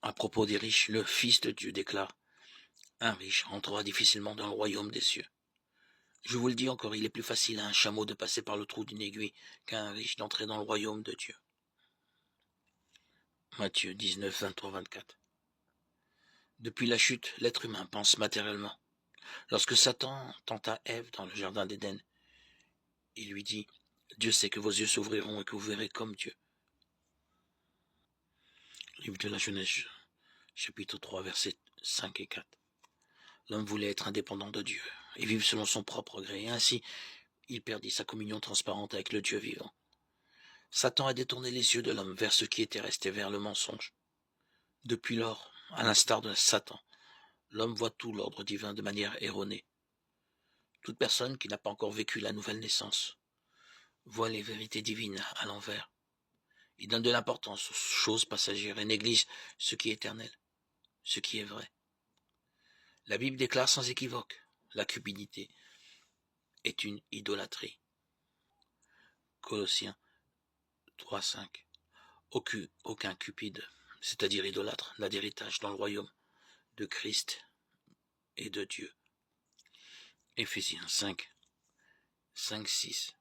À propos des riches, le Fils de Dieu déclare: un riche entrera difficilement dans le royaume des cieux. Je vous le dis encore, il est plus facile à un chameau de passer par le trou d'une aiguille qu'à un riche d'entrer dans le royaume de Dieu. Matthieu 19, 23, 24. Depuis la chute, l'être humain pense matériellement. Lorsque Satan tenta Ève dans le jardin d'Éden, il lui dit: Dieu sait que vos yeux s'ouvriront et que vous verrez comme Dieu. Livre de la Genèse, chapitre 3, versets 5 et 4. L'homme voulait être indépendant de Dieu et vivre selon son propre gré, et ainsi il perdit sa communion transparente avec le Dieu vivant. Satan a détourné les yeux de l'homme vers ce qui était resté, vers le mensonge. Depuis lors, à l'instar de Satan, l'homme voit tout l'ordre divin de manière erronée. Toute personne qui n'a pas encore vécu la nouvelle naissance voit les vérités divines à l'envers. Il donne de l'importance aux choses passagères et néglige ce qui est éternel, ce qui est vrai. La Bible déclare sans équivoque: la cupidité est une idolâtrie. Colossiens 3, 5. Aucun cupide, c'est-à-dire idolâtre, n'a d'héritage dans le royaume de Christ et de Dieu. Éphésiens 5, 6.